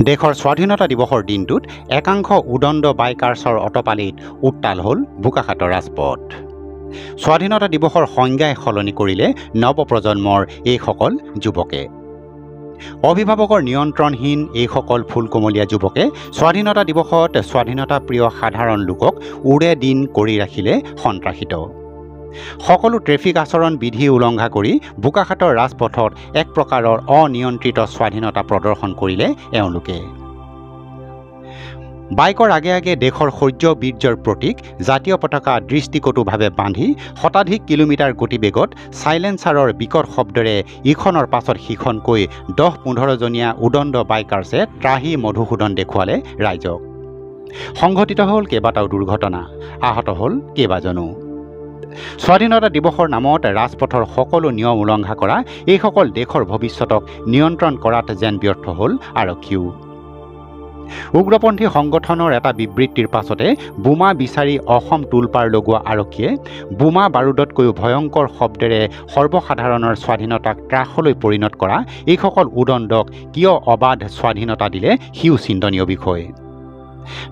দেশৰ স্বাধীনতা দিৱসৰ দিনটোত একাংশ উদণ্ড বাইকাৰ্ছৰ অটপালিত উত্তাল হ'ল বোকাখাতৰ ৰাজপথ। স্বাধীনতা দিৱসৰ সংজ্ঞাই সলনি কৰিলে নৱপ্ৰজন্মৰ এইসকল যুৱকে। অভিভাৱকৰ নিয়ন্ত্ৰণহীন এইসকল ফুলকুমলীয়া যুৱকে স্বাধীনতা দিৱসত স্বাধীনতা প্ৰিয় সাধাৰণ লোকক উৰে দিন কৰি ৰাখিলে সন্ত্ৰাসিত। সকলো ট্ৰেফিক আচৰণ বিধি উলংঘা কৰি বোকাখাতৰ ৰাজপথত এক প্ৰকাৰৰ অনিয়ন্ত্ৰিত স্বাধীনতা প্ৰদৰ্শন কৰিলে এওঁলোকে। বাইকৰ আগে আগে দেশৰ শৌৰ্য বীৰ্যৰ প্ৰতীক জাতীয় পতাকা দৃষ্টিকটুভাৱে বান্ধি শতাধিক কিলোমিটাৰ গতিবেগত চাইলেঞ্চাৰৰ বিকট শব্দৰে ইখনৰ পাছত সিখনকৈ 10-15 জনীয়া উদণ্ড বাইকাৰ্ছে ত্ৰাহী মধুসূদন দেখুৱালে ৰাইজক। সংঘটিত হ'ল কেইবাটাও দুৰ্ঘটনা, আহত হ'ল কেইবাজনো। স্বাধীনতা দিৱসৰ নামত ৰাজপথৰ সকলো নিয়ম উলংঘা কৰা এইসকল দেশৰ ভৱিষ্যতক নিয়ন্ত্ৰণ কৰাত যেন ব্যৰ্থ হ'ল আৰক্ষীও। উগ্ৰপন্থী সংগঠনৰ এটা বিবৃতিৰ পাছতে বোমা বিচাৰি অসম তোলপাৰ লগোৱা আৰক্ষীয়ে বোমা বাৰুদতকৈও ভয়ংকৰ শব্দেৰে সৰ্বসাধাৰণৰ স্বাধীনতাক ত্ৰাসলৈ পৰিণত কৰা এইসকল উদণ্ডক কিয় অবাধ স্বাধীনতা দিলে সিও চিন্তনীয় বিষয়।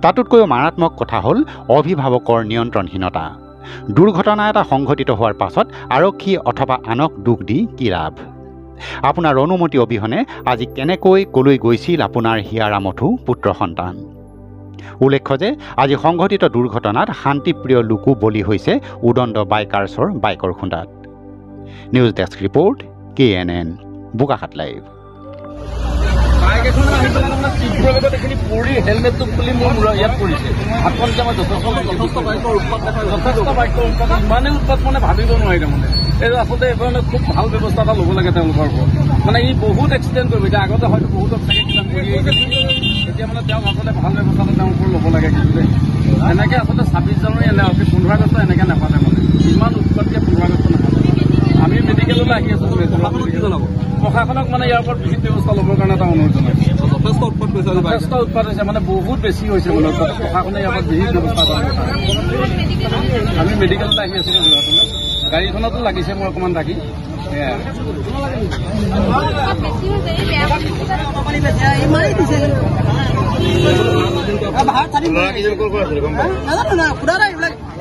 তাতোতকৈও মাৰাত্মক কথা হ'ল অভিভাৱকৰ নিয়ন্ত্ৰণহীনতা। দুৰ্ঘটনা এটা সংঘটিত হোৱাৰ পাছত আৰক্ষী অথবা আনক দুখ দি কি লাভ? আপোনাৰ অনুমতি অবিহনে আজি কেনেকৈ কলৈ গৈছিল আপোনাৰ হিয়াৰা মথু পুত্ৰ সন্তান? উল্লেখ্য যে আজি সংঘটিত দুৰ্ঘটনাত শান্তিপ্ৰিয় লোকো বলি হৈছে উদণ্ড বাইকাৰ্ছৰ বাইকৰ খুন্দাত। News desk report KNN Bokakhat live. হেলমেটটো খুলি মোৰ ইয়াত পৰিছে। ইমানেই উৎপাত মানে ভাবিব নোৱাৰি। তাৰমানে এইটো আচলতে এইকাৰণে খুব ভাল ব্যৱস্থা এটা ল'ব লাগে তেওঁলোকৰ ওপৰত। মানে ই বহুত এক্সিডেণ্ট কৰিব। এতিয়া আগতে হয়তো বহুতক চাগে কিবা কৰি আহিছিল, এতিয়া মানে তেওঁ আচলতে ভাল ব্যৱস্থা এটা তেওঁৰ ওপৰত ল'ব লাগে। কিন্তু এনেকৈ আচলতে 26 জানুৱাৰী 15 আগষ্ট এনেকৈ নাপাতে। মানে ইমান উৎপাতকৈ 15 আগষ্ট নাপাতে। আমি মেডিকেললৈ আহি আছোঁ। প্ৰশাসনক মানে ইয়াৰ ওপৰত বিশেষ ব্যৱস্থা ল'বৰ কাৰণে এটা অনুৰোধ জনাইছোঁ। যথেষ্ট উৎপাত হৈছে, যথেষ্ট উৎপাত হৈছে, মানে বহুত বেছি হৈছে। মানে প্ৰশাসনে ইয়াৰ ওপৰত বিশেষ ব্যৱস্থা কৰে। আমি মেডিকেললৈ আহি আছিলোঁ যোৰহাটলৈ। গাড়ীখনতো লাগিছে মোৰ অকণমান থাকি।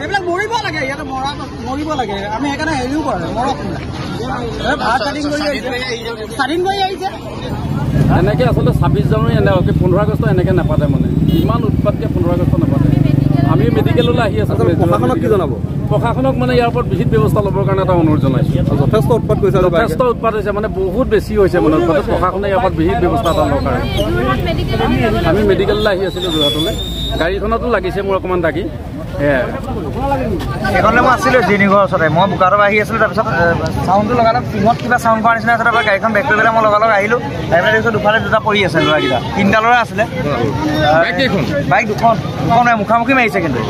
এইবিলাক মৰিব লাগে, ইয়াতে মৰিব লাগে। আমি সেইকাৰণে হেৰিও কৰে মৰক স্বাধীন কৰি আহিছে। এনেকৈ আচলতে 26 জানুৱাৰী 15 আগষ্ট এনেকৈ নাপাতে। মানে ইমান উৎপাতকৈ 15 আগষ্ট নাপাতে। আমি মেডিকেললৈ আহি আছোঁ। প্ৰশাসনক কি জনাব? প্ৰশাসনক মানে ইয়াৰ ওপৰত বিশেষ ব্যৱস্থা ল'বৰ কাৰণে এটা অনুৰোধ জনাইছোঁ। যথেষ্ট উৎপাত কৰিছে, যথেষ্ট উৎপাত হৈছে, মানে বহুত বেছি হৈছে। মানে প্ৰশাসনে ইয়াৰ ওপৰত বিশেষ ব্যৱস্থা এটা ল'বৰ কাৰণে আমি মেডিকেললৈ আহি আছিলোঁ যোৰহাটলৈ। গাড়ীখনতো লাগিছে মোৰ অকণমান থাকি। এইখনলৈ মই আছিলোঁ জিনিঘৰ ওচৰতে। মই বোকাৰৰ আহি আছিলোঁ। তাৰপিছত চাউণ্ডটো লগালে পিঙত কিবা চাউণ্ড কৰা নিচিনা আছে। তাৰপৰা গাড়ীখন বেক কৰি পেলাই মই লগালগ আহিলোঁ। আহি পেলাই দেখিছোঁ দুফালে দুটা পৰি আছে ল'ৰাকেইটা। 3টা ল'ৰা আছিলে। বাইক দুখন নহয়, মুখামুখি মাৰিছে। কিন্তু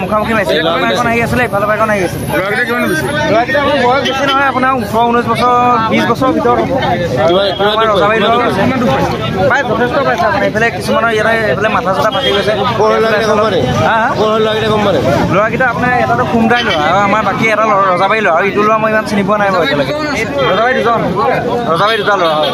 মুখামুখি মাৰিছে। বাইকখন আহি আছিলে, ইফালৰ বাইকখন আহি আছিলে। ল'ৰাকেইটা মোৰ বয়স বেছি নহয়, আপোনাৰ 18-19 বছৰ 20 বছৰৰ ভিতৰত হ'ব। ৰজাবাৰী ল'ৰা পাই যথেষ্ট পাইছে। আপোনাৰ এইফালে কিছুমানৰ ইয়াতে এইফালে মাথা চাথা ফাটি গৈছে। ল'ৰাকেইটা আপোনাৰ এটাতো খুমদাই ল'ৰা আৰু আমাৰ বাকী এটা ৰজাবাৰী ল'ৰা। আৰু ইটো ল'ৰা মই ইমান চিনি পোৱা নাই বাৰু এতিয়ালৈকে। ৰজাবাৰী দুজন, ৰজাবাৰী দুটা ল'ৰা হয়।